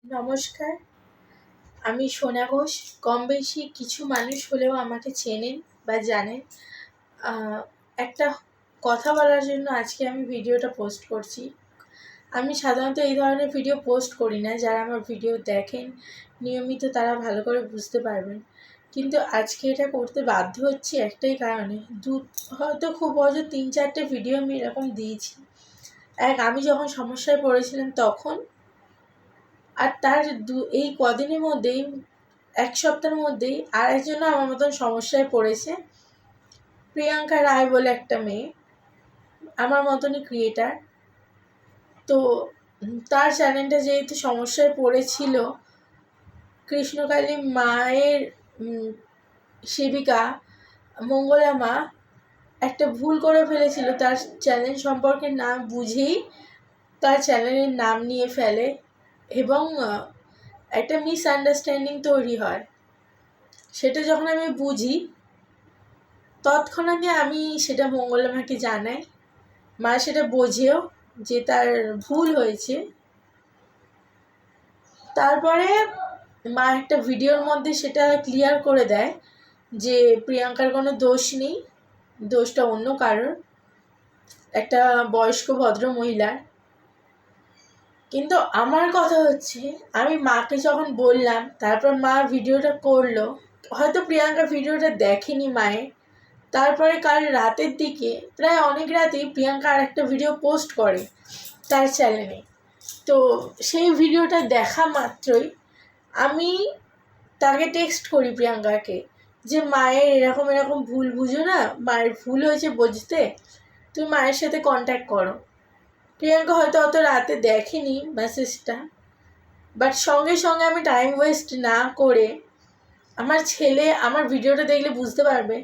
নমস্কার, আমি সোনা ঘোষ। কম বেশি কিছু মানুষ হলেও আমাকে চেনেন বা জানেন। একটা কথা বলার জন্য আজকে আমি ভিডিওটা পোস্ট করছি। আমি সাধারণত এই ধরনের ভিডিও পোস্ট করি না। যারা আমার ভিডিও দেখেন নিয়মিত তারা ভালো করে বুঝতে পারবেন। কিন্তু আজকে এটা করতে বাধ্য হচ্ছি একটাই কারণে। হয়তো খুব হয়তো ৩-৪টে ভিডিও আমি এরকম দিয়েছি। আমি যখন সমস্যায় পড়েছিলাম তখন, আর তার এই কদিনের মধ্যেই, এক সপ্তাহের মধ্যেই আরেকজনও আমার মতন সমস্যায় পড়েছে। প্রিয়াঙ্কা রায় বলে একটা মেয়ে, আমার মতনই ক্রিয়েটার। তো তার চ্যানেলটা যেহেতু সমস্যায় পড়েছিল, কৃষ্ণকালী মায়ের সেবিকা মঙ্গলা মা একটা ভুল করে ফেলেছিল। তার চ্যানেল সম্পর্কে না বুঝেই তার চ্যানেলের নাম নিয়ে ফেলে এবং একটা মিসআন্ডারস্ট্যান্ডিং তৈরি হয়। সেটা যখন আমি বুঝি তৎক্ষণাৎ আমি সেটা মঙ্গলা মাকে জানাই। মা সেটা বোঝেও যে তার ভুল হয়েছে। তারপরে মা একটা ভিডিওর মধ্যে সেটা ক্লিয়ার করে দেয় যে প্রিয়াঙ্কার কোনো দোষ নেই, দোষটা অন্য কারোর, একটা বয়স্ক ভদ্র মহিলার। কিন্তু আমার কথা হচ্ছে, আমি মাকে যখন বললাম, তারপর মা ভিডিওটা করলো। হয়তো প্রিয়াঙ্কা ভিডিওটা দেখেনি মায়ের। তারপরে কাল রাতের দিকে, প্রায় অনেক রাতেই প্রিয়াঙ্কা আর একটা ভিডিও পোস্ট করে তার চ্যানেলে। তো সেই ভিডিওটা দেখা মাত্রই আমি তাকে টেক্সট করি প্রিয়াঙ্কাকে, যে মায়ের এরকম এরকম ভুল বুঝো না, মায়ের ভুল হয়েছে বুঝতে, তুমি মায়ের সাথে কন্ট্যাক্ট করো। প্রিয়াঙ্কা হয়তো অত রাতে দেখেনি মেসেজটা, বাট সঙ্গে সঙ্গে আমি টাইম ওয়েস্ট না করে, আমার ছেলে আমার ভিডিওটা দেখলে বুঝতে পারবে,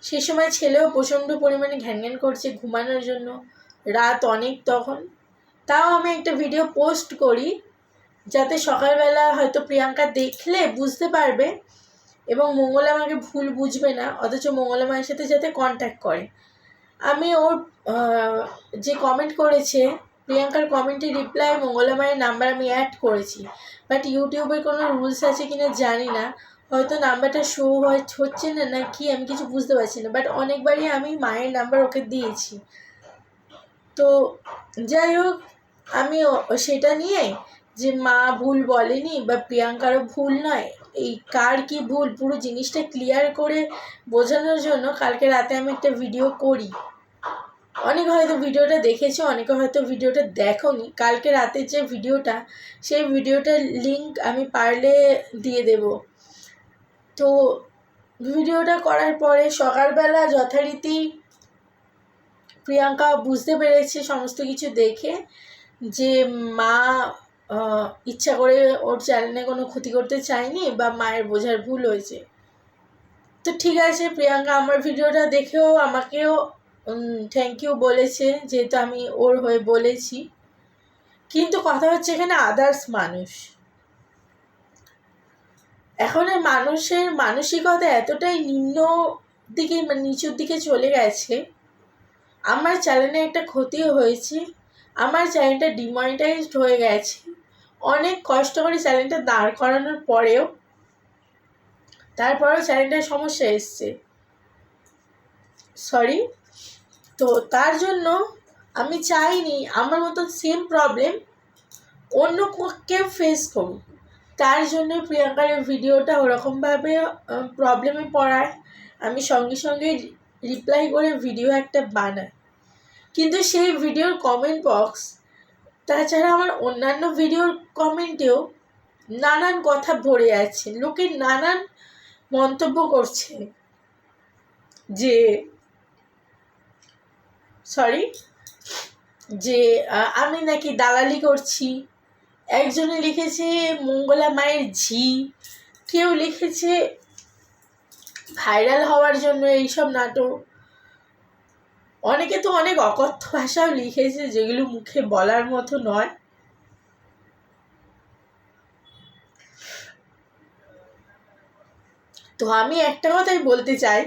সে সময় ছেলেও প্রচণ্ড পরিমাণে ঘ্যান করছে ঘুমানোর জন্য, রাত অনেক তখন। তাও আমি একটা ভিডিও পোস্ট করি যাতে সকালবেলা হয়তো প্রিয়াঙ্কা দেখলে বুঝতে পারবে এবং মঙ্গলা মাকে ভুল বুঝবে না, অথচ মঙ্গলা মায়ের সাথে যাতে কন্ট্যাক্ট করে। আমি ওর যে কমেন্ট করেছে, প্রিয়াঙ্কার কমেন্টে রিপ্লাই মঙ্গলা মায়ের নাম্বার আমি অ্যাড করেছি। বাট ইউটিউবের কোনো রুলস আছে কিনা জানি না, হয়তো নাম্বারটা শো হচ্ছে না না কি, আমি কিছু বুঝতে পারছি না। বাট অনেকবারই আমি মায়ের নাম্বার ওকে দিয়েছি। তো যাই হোক, আমি সেটা নিয়ে যে মা ভুল বলেনি বা প্রিয়াঙ্কারও ভুল নয়, এই কার কি ভুল পুরো জিনিসটা ক্লিয়ার করে বোঝানোর জন্য কালকে রাতে আমি একটা ভিডিও করি। অনেকে হয়তো ভিডিওটা দেখেছো, অনেকে হয়তো ভিডিওটা দেখোনি। কালকে রাতের যে ভিডিওটা, সেই ভিডিওটার লিঙ্ক আমি পারলে দিয়ে দেব। তো ভিডিওটা করার পরে সকালবেলা যথারীতি প্রিয়াঙ্কা বুঝতে পেরেছে সমস্ত কিছু দেখে যে মা ইচ্ছা করে ওর চ্যানেলে কোনো ক্ষতি করতে চায়নি বা মায়ের বোঝার ভুল হয়েছে। তো ঠিক আছে, প্রিয়াঙ্কা আমার ভিডিওটা দেখেও আমাকেও থ্যাংক ইউ বলেছে, যেহেতু আমি ওর হয়ে বলেছি। কিন্তু কথা হচ্ছে, এখানে আদার্স মানুষ, এখন মানুষের মানসিকতা এতটাই নিম্ন দিকে, নিচুর দিকে চলে গেছে। আমার চ্যানেলে একটা ক্ষতিও হয়েছে, আমার চ্যানেলটা ডিমনিটাইজড হয়ে গেছে। অনেক কষ্ট করে চ্যানেলটা দাঁড় করানোর পরেও, তারপরেও চ্যানেলটার সমস্যা এসছে, সরি। তো তার জন্য আমি চাইনি আমার মতন সেম প্রবলেম অন্য কেউ ফেস করুক। তার জন্য প্রিয়াঙ্কার ভিডিওটা ওরকমভাবে প্রবলেমে পড়ায় আমি সঙ্গে সঙ্গে রিপ্লাই করে ভিডিও একটা বানাই। কিন্তু সেই ভিডিওর কমেন্ট বক্স, তাছাড়া আমার অন্যান্য ভিডিওর কমেন্টেও নানান কথা ভরে আছে। লোকে নানান মন্তব্য করছে যে যে আমি নাকি দালালি করছি। একজনে লিখেছে মঙ্গলা মায়ের ঝি, কেউ লিখেছে ভাইরাল হওয়ার জন্য এইসব নাটক। অনেকে তো অনেক অকথ্য ভাষাও লিখেছে, যেগুলো মুখে বলার মতো নয়। তো আমি একটা কথাই বলতে চাই,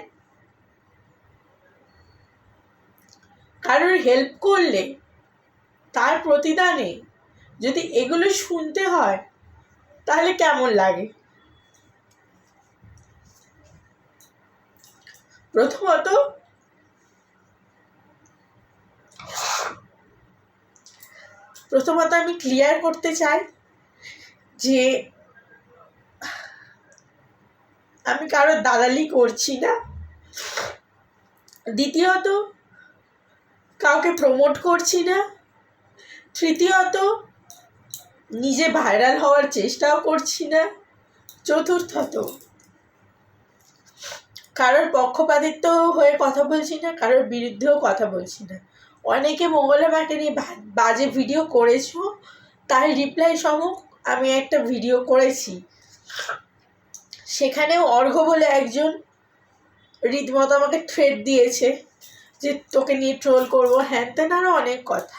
কারোর হেল্প করলে তার প্রতিদানে যদি এগুলো শুনতে হয়, তাহলে কেমন লাগে? প্রথমত আমি ক্লিয়ার করতে চাই যে আমি কারো দালালি করছি না। দ্বিতীয়ত কাউকে প্রমোট করছি না। তৃতীয়ত নিজে ভাইরাল হওয়ার চেষ্টাও করছি না। চতুর্থত কারোর পক্ষপাতিত্ব হয়ে কথা বলছি না, কারোর বিরুদ্ধেও কথা বলছি না। অনেকে মঙ্গলা মাকে নিয়ে বাজে ভিডিও করেছো, তার রিপ্লাই সহ আমি একটা ভিডিও করেছি। সেখানেও অর্ঘ্য বলে একজন রীতিমতো আমাকে থ্রেট দিয়েছে যে তোকে নিয়ে ট্রোল করবো, হ্যান ত্যান আরও অনেক কথা।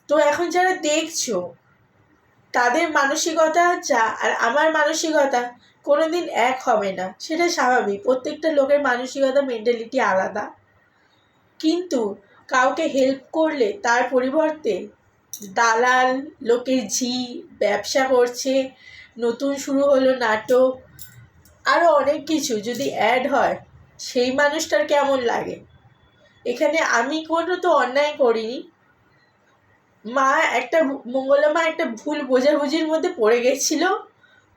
তো এখন যারা দেখছো তাদের মানসিকতা যা আর আমার মানসিকতা কোনোদিন এক হবে না, সেটা স্বাভাবিক। প্রত্যেকটা লোকের মানসিকতা মেন্টালিটি আলাদা। কিন্তু কাউকে হেল্প করলে তার পরিবর্তে দালাল, লোকের ব্যবসা করছে, নতুন শুরু হলো নাটক, আরও অনেক কিছু যদি অ্যাড হয়, সেই মানুষটার কেমন লাগে? এখানে আমি কোনো তো অন্যায় করিনি। মঙ্গলা মা একটা ভুল বোঝাবুঝির মধ্যে পড়ে গেছিল।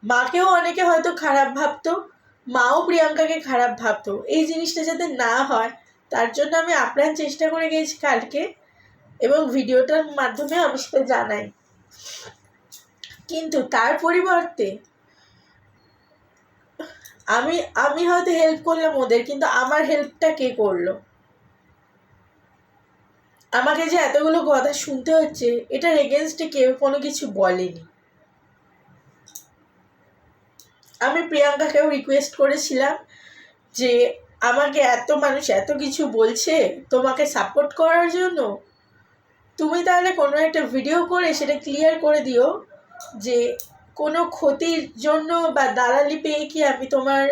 মাকেও অনেকে হয়তো খারাপ ভাবতো, মাও প্রিয়াঙ্কাকে খারাপ ভাবতো। এই জিনিসটা যাতে না হয় তার জন্য আমি আপ্রাণ চেষ্টা করে গেছি কালকে, এবং ভিডিওটার মাধ্যমে আমি সেটা জানাই। কিন্তু তার পরিবর্তে আমি হয়তো হেল্প করলাম ওদের, কিন্তু আমার হেল্পটা কে করলো? আমাকে যে এতগুলো কথা শুনতে হচ্ছে, এটার এগেনস্টে কেউ কোনো কিছু বলেনি। আমি প্রিয়াঙ্কাকেও রিকোয়েস্ট করেছিলাম যে আমাকে এত মানুষ এত কিছু বলছে তোমাকে সাপোর্ট করার জন্য, তুমি তাহলে কোনো একটা ভিডিও করে সেটা ক্লিয়ার করে দিও যে কোনো ক্ষতির জন্য বা দালালি পেয়ে কি আমি তোমার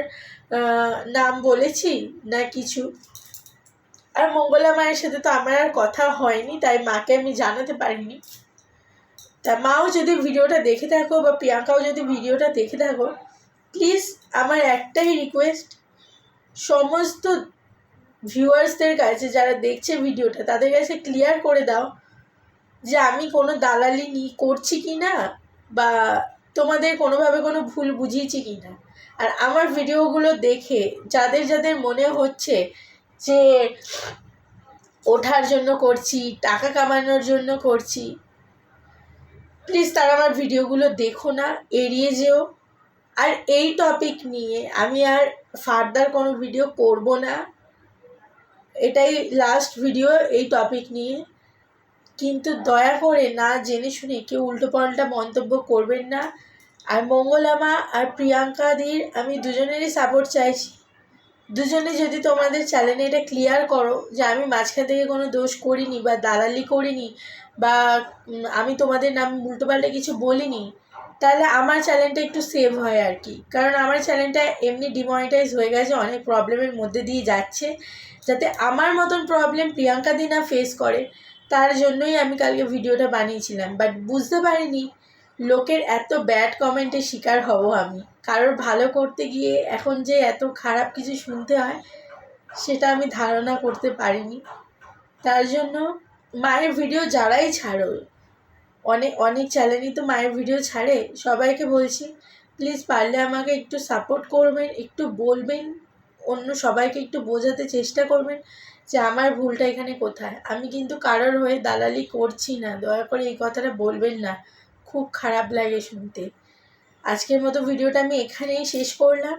নাম বলেছি না কিছু। আর মঙ্গলা মায়ের সাথে তো আমার আর কথা হয়নি, তাই মাকে আমি জানাতে পারিনি। তা মাও যদি ভিডিওটা দেখে থাকো বা প্রিয়াঙ্কাও যদি ভিডিওটা দেখে থাকো, প্লিজ আমার একটাই রিকোয়েস্ট, সমস্ত ভিউয়ার্সদের কাছে যারা দেখছে ভিডিওটা তাদের কাছে ক্লিয়ার করে দাও যে আমি কোনো দালালি করছি কি না, বা তোমাদের কোনোভাবে কোনো ভুল বুঝিয়েছি কি না। আর আমার ভিডিওগুলো দেখে যাদের যাদের মনে হচ্ছে যে ওঠার জন্য করছি, টাকা কামানোর জন্য করছি, প্লিজ তারা আমার ভিডিওগুলো দেখো না, এড়িয়ে যেও। আর এই টপিক নিয়ে আমি আর ফার্দার কোনো ভিডিও করব না, এটাই লাস্ট ভিডিও এই টপিক নিয়ে। কিন্তু দয়া করে না জেনে শুনে কেউ উল্টোপাল্টা মন্তব্য করবেন না। আর মঙ্গলা মা আর প্রিয়াঙ্কাদির আমি দুজনেরই সাপোর্ট চাইছি। দুজনে যদি তোমাদের চ্যানেলে এটা ক্লিয়ার করো যে আমি মাঝখান থেকে কোনো দোষ করিনি বা দালালি করিনি বা আমি তোমাদের নাম উল্টোপাল্টা কিছু বলিনি, তাহলে আমার চ্যানেলটা একটু সেভ হয় আর কি। কারণ আমার চ্যানেলটা এমনি ডিমনিটাইজ হয়ে গেছে, অনেক প্রবলেমের মধ্যে দিয়ে যাচ্ছে। যাতে আমার মতন প্রবলেম প্রিয়াঙ্কা দি না ফেস করে, তার জন্যই আমি কালকে ভিডিওটা বানিয়েছিলাম। বাট বুঝতে পারিনি লোকের এত ব্যাড কমেন্টের শিকার হব আমি। কারোর ভালো করতে গিয়ে এখন যে এত খারাপ কিছু শুনতে হয় সেটা আমি ধারণা করতে পারিনি। তার জন্য মায়ের ভিডিও যারাই ছাড়ো, অনেক চ্যানেলই তো মায়ের ভিডিও ছাড়ে, সবাইকে বলছি প্লিজ পারলে আমাকে একটু সাপোর্ট করবেন, একটু বলবেন, অন্য সবাইকে একটু বোঝাতে চেষ্টা করবেন যে আমার ভুলটা এখানে কোথায়। আমি কিন্তু কারোর হয়ে দালালি করছি না, দয়া করে এই কথাটা বলবেন না, খুব খারাপ লাগে শুনতে। আজকের মতো ভিডিওটা আমি এখানেই শেষ করলাম।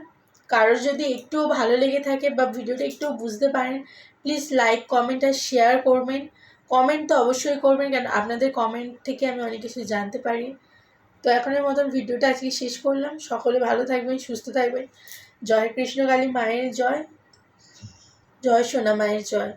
কারোর যদি একটুও ভালো লেগে থাকে বা ভিডিওটা একটু বুঝতে পারেন, প্লিজ লাইক, কমেন্ট আর শেয়ার করবেন। কমেন্ট তো অবশ্যই করবেন, কারণ আপনাদের কমেন্ট থেকে আমি অনেক কিছু জানতে পারি। তো এখনের মতন ভিডিওটা আজকে শেষ করলাম। সকলে ভালো থাকবেন, সুস্থ থাকবেন। জয় কৃষ্ণকালী মায়ের জয়, জয় সোনা মায়ের জয়।